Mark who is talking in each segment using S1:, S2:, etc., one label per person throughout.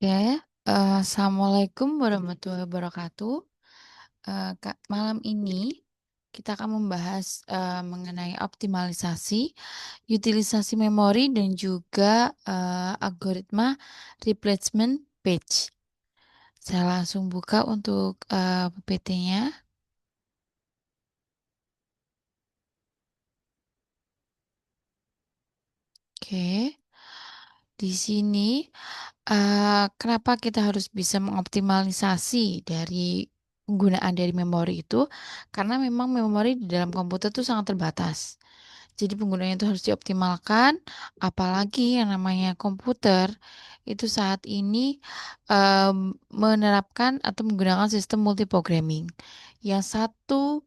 S1: Oke, Assalamualaikum warahmatullahi wabarakatuh. Kak, malam ini kita akan membahas mengenai optimalisasi, utilisasi memori dan juga algoritma replacement page. Saya langsung buka untuk PPT-nya. Oke, di sini kenapa kita harus bisa mengoptimalisasi dari penggunaan dari memori itu? Karena memang memori di dalam komputer itu sangat terbatas. Jadi penggunanya itu harus dioptimalkan, apalagi yang namanya komputer itu saat ini menerapkan atau menggunakan sistem multiprogramming. Yang satu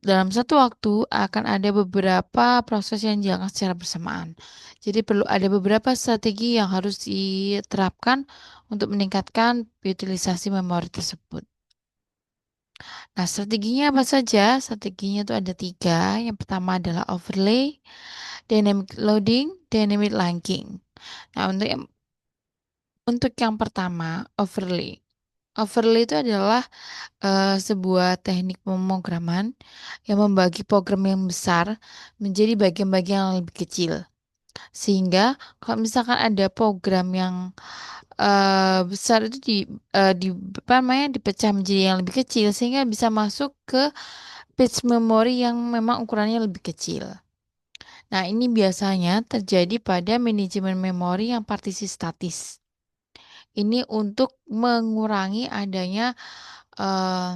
S1: dalam satu waktu akan ada beberapa proses yang dilakukan secara bersamaan. Jadi perlu ada beberapa strategi yang harus diterapkan untuk meningkatkan utilisasi memori tersebut. Nah, strateginya apa saja? Strateginya itu ada tiga. Yang pertama adalah overlay, dynamic loading, dynamic linking. Nah, untuk yang pertama, overlay. Overlay itu adalah sebuah teknik pemrograman yang membagi program yang besar menjadi bagian-bagian yang lebih kecil. Sehingga kalau misalkan ada program yang besar itu apa namanya dipecah menjadi yang lebih kecil sehingga bisa masuk ke page memory yang memang ukurannya lebih kecil. Nah, ini biasanya terjadi pada manajemen memori yang partisi statis. Ini untuk mengurangi adanya eh,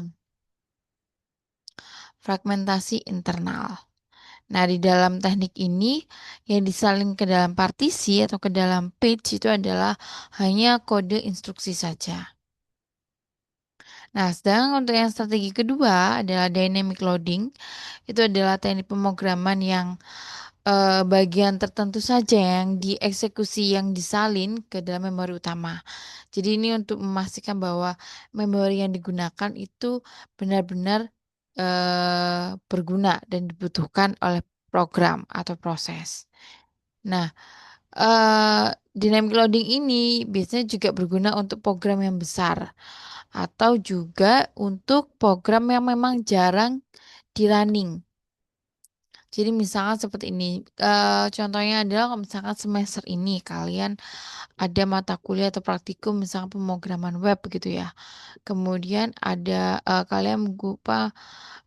S1: fragmentasi internal. Nah, di dalam teknik ini yang disalin ke dalam partisi atau ke dalam page itu adalah hanya kode instruksi saja. Nah, sedang untuk yang strategi kedua adalah dynamic loading. Itu adalah teknik pemrograman yang bagian tertentu saja yang dieksekusi yang disalin ke dalam memori utama. Jadi ini untuk memastikan bahwa memori yang digunakan itu benar-benar berguna dan dibutuhkan oleh program atau proses. Nah, dynamic loading ini biasanya juga berguna untuk program yang besar atau juga untuk program yang memang jarang di-running. Jadi misalkan seperti ini, contohnya adalah kalau misalkan semester ini kalian ada mata kuliah atau praktikum misalkan pemrograman web gitu ya. Kemudian ada kalian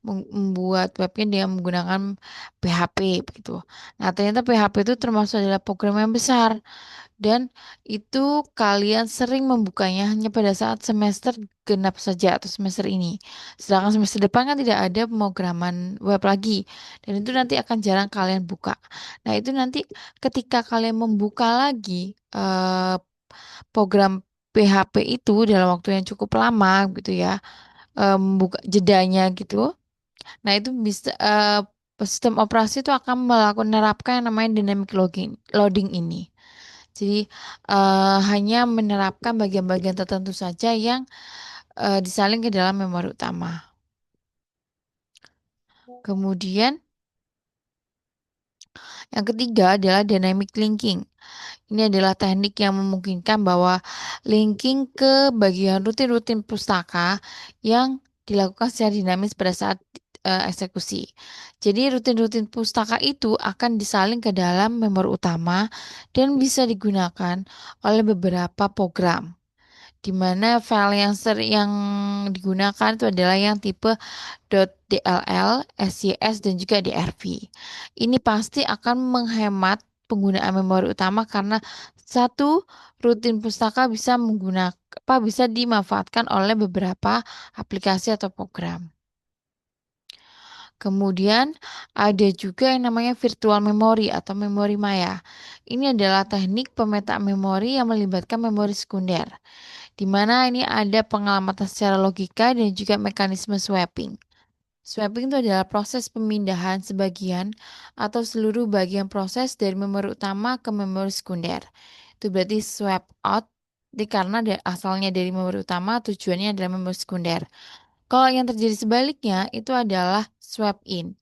S1: membuat webnya dengan menggunakan PHP begitu. Nah, ternyata PHP itu termasuk adalah program yang besar. Dan itu kalian sering membukanya hanya pada saat semester genap saja atau semester ini. Sedangkan semester depan kan tidak ada pemrograman web lagi. Dan itu nanti akan jarang kalian buka. Nah, itu nanti ketika kalian membuka lagi program PHP itu dalam waktu yang cukup lama gitu ya. Membuka jedanya gitu. Nah, itu bisa sistem operasi itu akan melakukan menerapkan yang namanya dynamic loading ini. Jadi hanya menerapkan bagian-bagian tertentu saja yang disalin ke dalam memori utama. Kemudian yang ketiga adalah dynamic linking. Ini adalah teknik yang memungkinkan bahwa linking ke bagian rutin-rutin pustaka yang dilakukan secara dinamis pada saat eksekusi. Jadi rutin-rutin pustaka itu akan disalin ke dalam memori utama dan bisa digunakan oleh beberapa program. Di mana file yang digunakan itu adalah yang tipe .dll, SYS, dan juga DRV. Ini pasti akan menghemat penggunaan memori utama karena satu rutin pustaka bisa dimanfaatkan oleh beberapa aplikasi atau program. Kemudian ada juga yang namanya virtual memory atau memori maya. Ini adalah teknik pemetaan memori yang melibatkan memori sekunder, di mana ini ada pengamatan secara logika dan juga mekanisme swapping. Swapping itu adalah proses pemindahan sebagian atau seluruh bagian proses dari memori utama ke memori sekunder. Itu berarti swap out, karena asalnya dari memori utama, tujuannya adalah memori sekunder. Kalau yang terjadi sebaliknya, itu adalah swap in,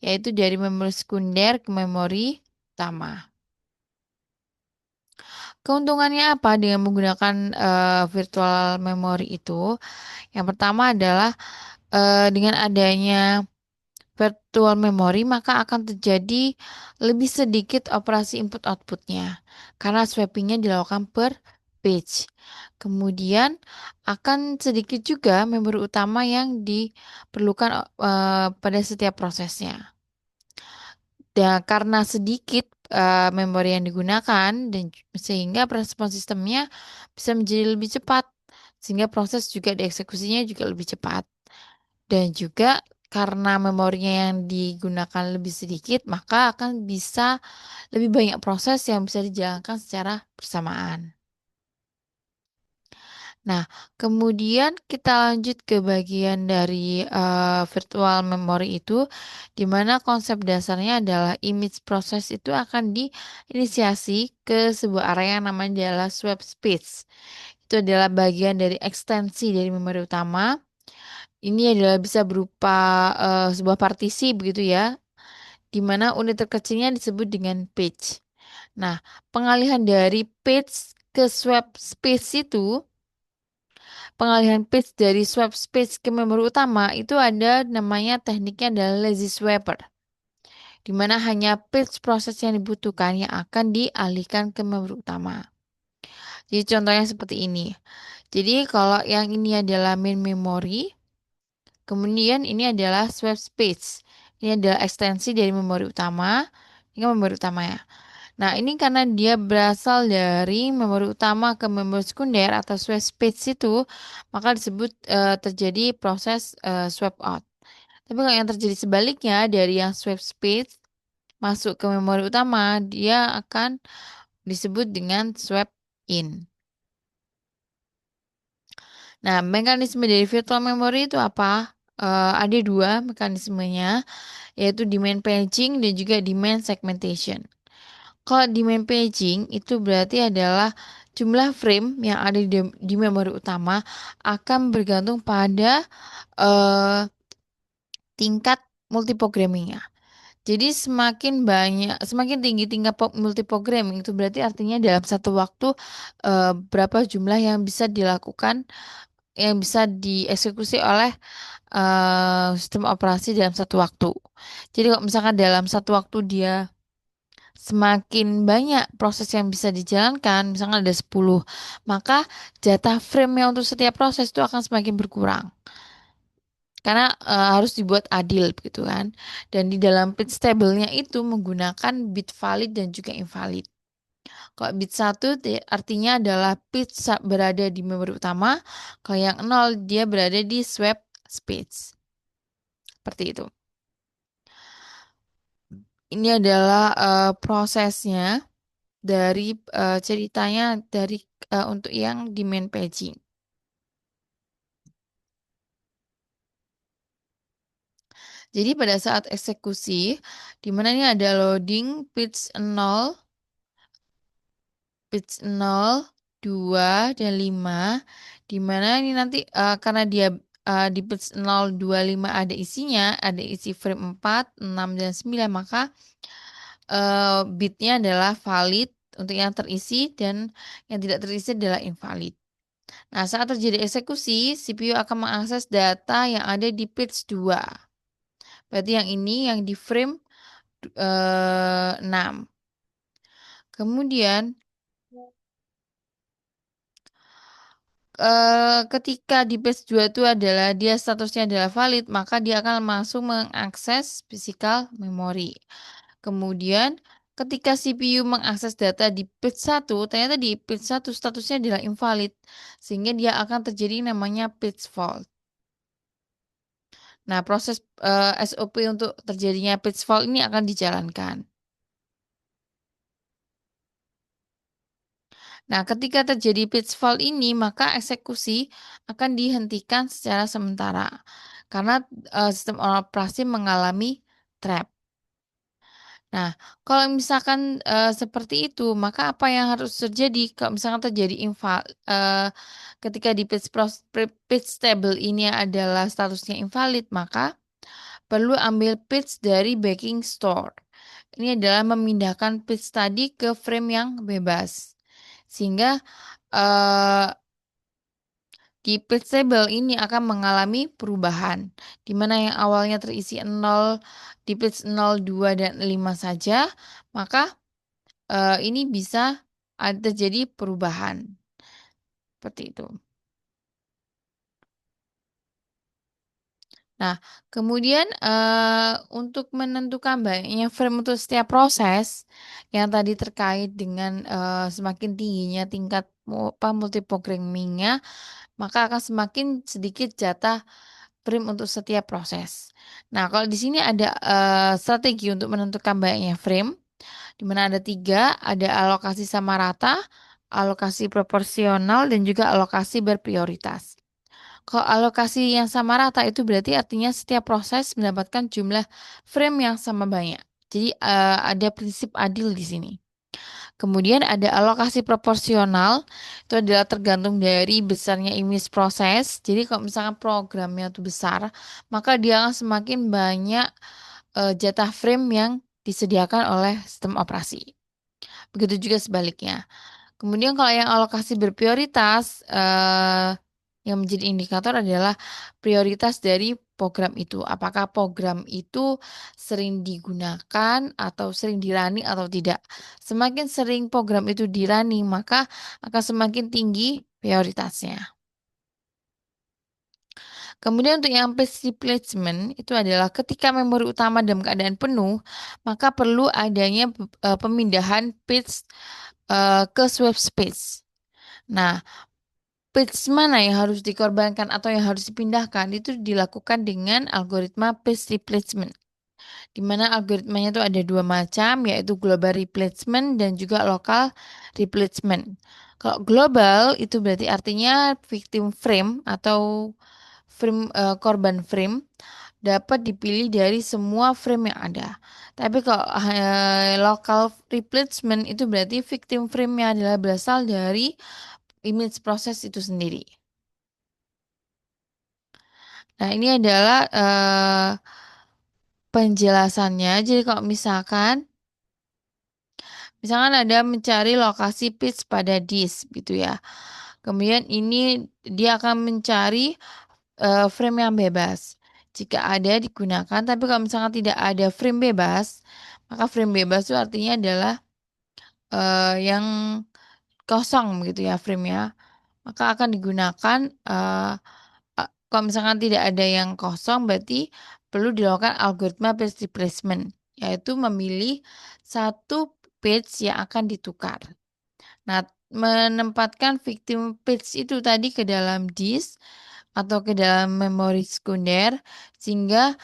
S1: yaitu dari memori sekunder ke memori utama. Keuntungannya apa dengan menggunakan virtual memory itu? Yang pertama adalah dengan adanya virtual memory maka akan terjadi lebih sedikit operasi input outputnya karena swappingnya dilakukan per page. Kemudian akan sedikit juga memori utama yang diperlukan pada setiap prosesnya. Dan karena sedikit memori yang digunakan dan sehingga respon sistemnya bisa menjadi lebih cepat sehingga proses juga dieksekusinya juga lebih cepat. Dan juga karena memorinya yang digunakan lebih sedikit, maka akan bisa lebih banyak proses yang bisa dijalankan secara bersamaan. Nah, kemudian kita lanjut ke bagian dari virtual memory itu, di mana konsep dasarnya adalah image process itu akan diinisiasi ke sebuah area yang namanya adalah swap space. Itu adalah bagian dari ekstensi dari memori utama. Ini adalah bisa berupa sebuah partisi begitu ya, di mana unit terkecilnya disebut dengan page. Nah, pengalihan dari page ke swap space itu, pengalihan page dari swap space ke memori utama itu ada namanya tekniknya adalah lazy swapper, di mana hanya page proses yang dibutuhkan yang akan dialihkan ke memori utama. Jadi contohnya seperti ini. Jadi kalau yang ini adalah main memory, kemudian ini adalah swap space. Ini adalah ekstensi dari memori utama. Ini kan memori utama ya. Nah, ini karena dia berasal dari memori utama ke memori sekunder atau swap space itu, maka disebut terjadi proses swap out. Tapi kalau yang terjadi sebaliknya dari yang swap space masuk ke memori utama, dia akan disebut dengan swap in. Nah, mekanisme dari virtual memory itu apa? Ada dua mekanismenya, yaitu demand paging dan juga demand segmentation. Kalau demand paging itu berarti adalah jumlah frame yang ada di memori utama akan bergantung pada eh, tingkat multiprogrammingnya. Jadi semakin tinggi tingkat multiprogramming itu berarti artinya dalam satu waktu berapa jumlah yang bisa dilakukan, yang bisa dieksekusi oleh sistem operasi dalam satu waktu. Jadi kalau misalkan dalam satu waktu dia semakin banyak proses yang bisa dijalankan, misalkan ada 10, maka jatah frame-nya untuk setiap proses itu akan semakin berkurang. Karena harus dibuat adil begitu kan. Dan di dalam bit table-nya itu menggunakan bit valid dan juga invalid. Kalau bit 1 artinya adalah bit berada di memori utama, kalau yang 0 dia berada di swap space. Seperti itu. Ini adalah prosesnya dari ceritanya dari untuk yang demand paging. Jadi pada saat eksekusi, di mana ini ada loading pitch 0, pitch 0, 2, dan 5, di mana ini nanti karena dia di pitch 0, 2, 5 ada isinya, ada isi frame 4, 6, dan 9, maka bitnya adalah valid untuk yang terisi dan yang tidak terisi adalah invalid. Nah, saat terjadi eksekusi, CPU akan mengakses data yang ada di pitch 2. Berarti yang ini yang di frame 6. Kemudian ketika di page 2 itu adalah dia statusnya adalah valid, maka dia akan langsung mengakses physical memory. Kemudian ketika CPU mengakses data di page 1, ternyata di page 1 statusnya adalah invalid, sehingga dia akan terjadi namanya page fault. Nah, proses SOP untuk terjadinya page fault ini akan dijalankan. Nah, ketika terjadi page fault ini, maka eksekusi akan dihentikan secara sementara karena sistem operasi mengalami trap. Nah, kalau misalkan seperti itu, maka apa yang harus terjadi? Kalau misalkan terjadi ketika di page table ini adalah statusnya invalid, maka perlu ambil page dari backing store. Ini adalah memindahkan page tadi ke frame yang bebas. Sehingga eh, di page table ini akan mengalami perubahan, di mana yang awalnya terisi 0 di page 0, 2, dan 5 saja, maka ini bisa ada terjadi perubahan, seperti itu. Nah, kemudian untuk menentukan banyaknya frame untuk setiap proses yang tadi terkait dengan semakin tingginya tingkat multiprogramming-nya, maka akan semakin sedikit jatah frame untuk setiap proses. Nah, kalau di sini ada strategi untuk menentukan banyaknya frame, di mana ada tiga, ada alokasi sama rata, alokasi proporsional, dan juga alokasi berprioritas. Kalau alokasi yang sama rata itu berarti artinya setiap proses mendapatkan jumlah frame yang sama banyak. Jadi ada prinsip adil di sini. Kemudian ada alokasi proporsional, itu adalah tergantung dari besarnya image proses. Jadi kalau misalkan programnya itu besar, maka dia akan semakin banyak jatah frame yang disediakan oleh sistem operasi. Begitu juga sebaliknya. Kemudian kalau yang alokasi berprioritas, yang menjadi indikator adalah prioritas dari program itu. Apakah program itu sering digunakan atau sering dirunning atau tidak. Semakin sering program itu dirunning, maka akan semakin tinggi prioritasnya. Kemudian untuk yang page replacement itu adalah ketika memori utama dalam keadaan penuh, maka perlu adanya pemindahan page ke swap space. Nah, page mana yang harus dikorbankan atau yang harus dipindahkan itu dilakukan dengan algoritma page replacement. Di mana algoritmanya itu ada dua macam, yaitu global replacement dan juga local replacement. Kalau global itu berarti artinya victim frame atau korban frame dapat dipilih dari semua frame yang ada. Tapi kalau local replacement itu berarti victim frame-nya adalah berasal dari image proses itu sendiri. Nah, ini adalah penjelasannya. Jadi kalau misalkan ada mencari lokasi pitch pada disk gitu ya. Kemudian ini dia akan mencari frame yang bebas. Jika ada digunakan, tapi kalau misalkan tidak ada frame bebas, maka frame bebas itu artinya adalah yang kosong gitu ya frame-nya. Maka akan digunakan kalau misalkan tidak ada yang kosong berarti perlu dilakukan algoritma page replacement, yaitu memilih satu page yang akan ditukar. Nah, menempatkan victim page itu tadi ke dalam disk atau ke dalam memori sekunder sehingga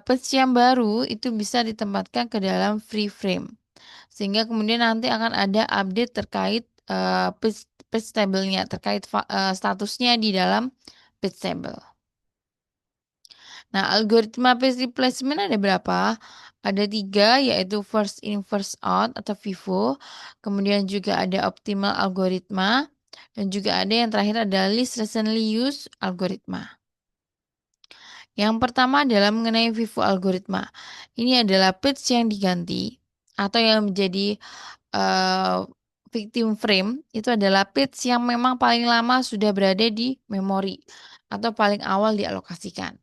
S1: page yang baru itu bisa ditempatkan ke dalam free frame. Sehingga kemudian nanti akan ada update terkait page page table-nya, terkait statusnya di dalam page table. Nah, algoritma page replacement ada berapa? Ada tiga, yaitu first in first out atau FIFO. Kemudian juga ada optimal algoritma. Dan juga ada yang terakhir adalah least recently used algoritma. Yang pertama adalah mengenai FIFO algoritma. Ini adalah page yang diganti atau yang menjadi eh, victim frame itu adalah page yang memang paling lama sudah berada di memori atau paling awal dialokasikan.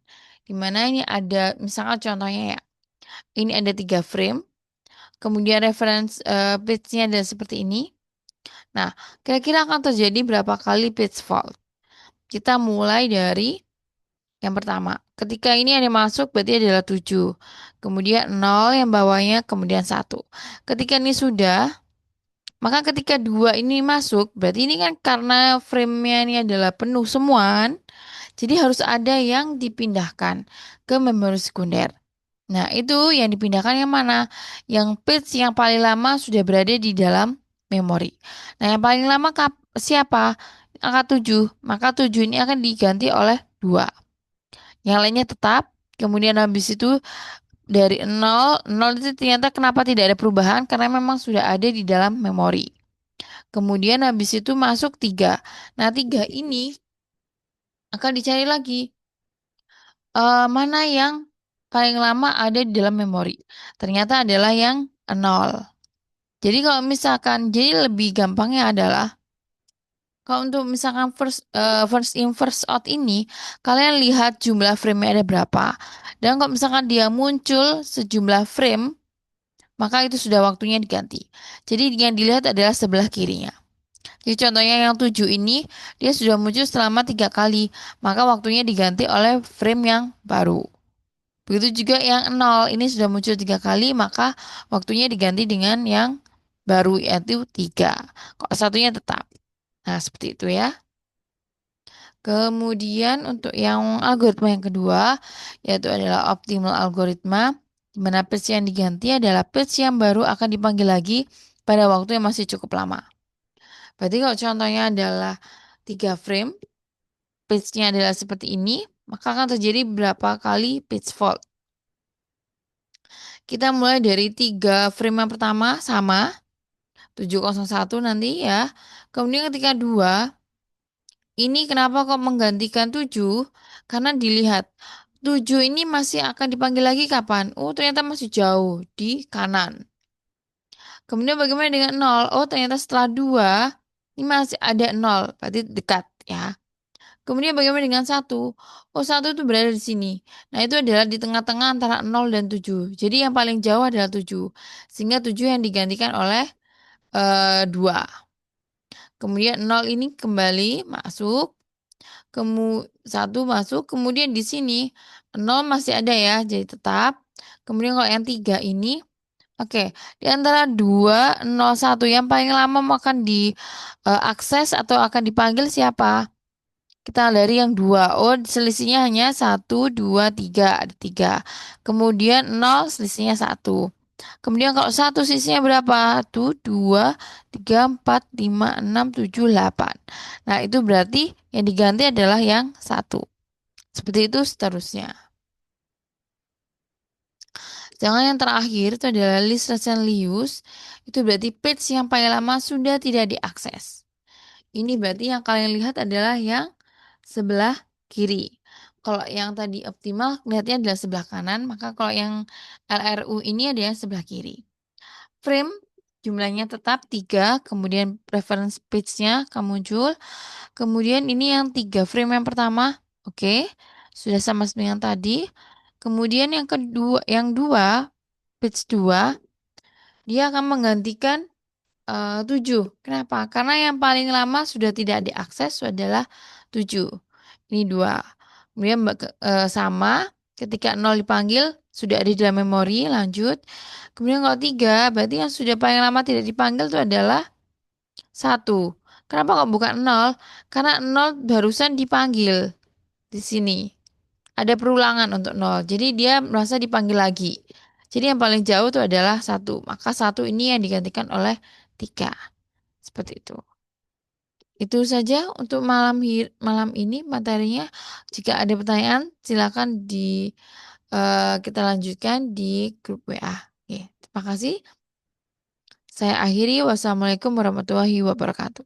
S1: Di mana ini ada misalkan contohnya ya, ini ada 3 frame, kemudian reference page-nya adalah seperti ini. Nah, kira-kira akan terjadi berapa kali page fault? Kita mulai dari yang pertama. Ketika ini ada masuk berarti adalah 7. Kemudian 0 yang bawahnya, kemudian 1. Ketika ini sudah, maka ketika 2 ini masuk, berarti ini kan karena frame-nya ini adalah penuh semua, kan? Jadi harus ada yang dipindahkan ke memori sekunder. Nah, itu yang dipindahkan yang mana? Yang page yang paling lama sudah berada di dalam memori. Nah, yang paling lama siapa? Angka 7. Maka 7 ini akan diganti oleh 2. Yang lainnya tetap. Kemudian habis itu dari 0 itu ternyata kenapa tidak ada perubahan? Karena memang sudah ada di dalam memori. Kemudian habis itu masuk 3. Nah, 3 ini akan dicari lagi. Mana yang paling lama ada di dalam memori? Ternyata adalah yang 0. Jadi kalau misalkan, jadi lebih gampangnya adalah kalau untuk misalkan first in first out ini, kalian lihat jumlah frame-nya ada berapa. Dan kalau misalkan dia muncul sejumlah frame, maka itu sudah waktunya diganti. Jadi yang dilihat adalah sebelah kirinya. Jadi contohnya yang 7 ini, dia sudah muncul selama 3 kali, maka waktunya diganti oleh frame yang baru. Begitu juga yang 0 ini sudah muncul 3 kali, maka waktunya diganti dengan yang baru yaitu 3. Kok satunya tetap. Nah, seperti itu ya. Kemudian untuk yang algoritma yang kedua, yaitu adalah optimal algoritma, di mana page yang diganti adalah page yang baru akan dipanggil lagi pada waktu yang masih cukup lama. Berarti kalau contohnya adalah 3 frame, page-nya adalah seperti ini, maka akan terjadi berapa kali page fault. Kita mulai dari 3 frame yang pertama sama, 701 nanti ya. Kemudian ketika 2, ini kenapa kok menggantikan 7? Karena dilihat 7 ini masih akan dipanggil lagi kapan? Oh, ternyata masih jauh di kanan. Kemudian bagaimana dengan 0? Oh, ternyata setelah 2 ini masih ada 0, berarti dekat ya. Kemudian bagaimana dengan 1? Oh, 1 itu berada di sini. Nah, itu adalah di tengah-tengah antara 0 dan 7. Jadi yang paling jauh adalah 7. Sehingga 7 yang digantikan oleh 2. Kemudian 0 ini kembali masuk. 1 masuk, kemudian di sini 0 masih ada ya, jadi tetap. Kemudian kalau yang 3 ini, oke, di antara 2, 0, 1 yang paling lama akan diakses atau akan dipanggil siapa? Kita dari yang 2. Oh, selisihnya hanya 1, 2, 3. Ada 3. Kemudian 0 selisihnya 1. Kemudian kalau 1 selisihnya berapa? 1, 2, 3, 4, 5, 6, 7, 8. Nah, itu berarti yang diganti adalah yang 1. Seperti itu seterusnya. Sedangkan yang terakhir itu adalah list recently used. Itu berarti page yang paling lama sudah tidak diakses. Ini berarti yang kalian lihat adalah yang sebelah kiri. Kalau yang tadi optimal lihatnya adalah sebelah kanan, maka kalau yang LRU ini ada yang sebelah kiri. Frame jumlahnya tetap 3, kemudian preference page-nya akan muncul. Kemudian ini yang 3 frame yang pertama, oke, sudah sama seperti yang tadi. Kemudian yang kedua, yang 2, page 2, dia akan menggantikan 7. Kenapa? Karena yang paling lama sudah tidak diakses adalah 7. Ini 2. Kemudian sama ketika 0 dipanggil sudah ada di dalam memori, lanjut. Kemudian kalau 3, berarti yang sudah paling lama tidak dipanggil itu adalah 1. Kenapa kok bukan 0? Karena 0 barusan dipanggil di sini. Ada perulangan untuk 0. Jadi dia merasa dipanggil lagi. Jadi yang paling jauh itu adalah 1. Maka 1 ini yang digantikan oleh 3. Seperti itu. Itu saja untuk malam ini materinya. Jika ada pertanyaan, silakan kita lanjutkan di grup WA. Oke, terima kasih. Saya akhiri. Wassalamualaikum warahmatullahi wabarakatuh.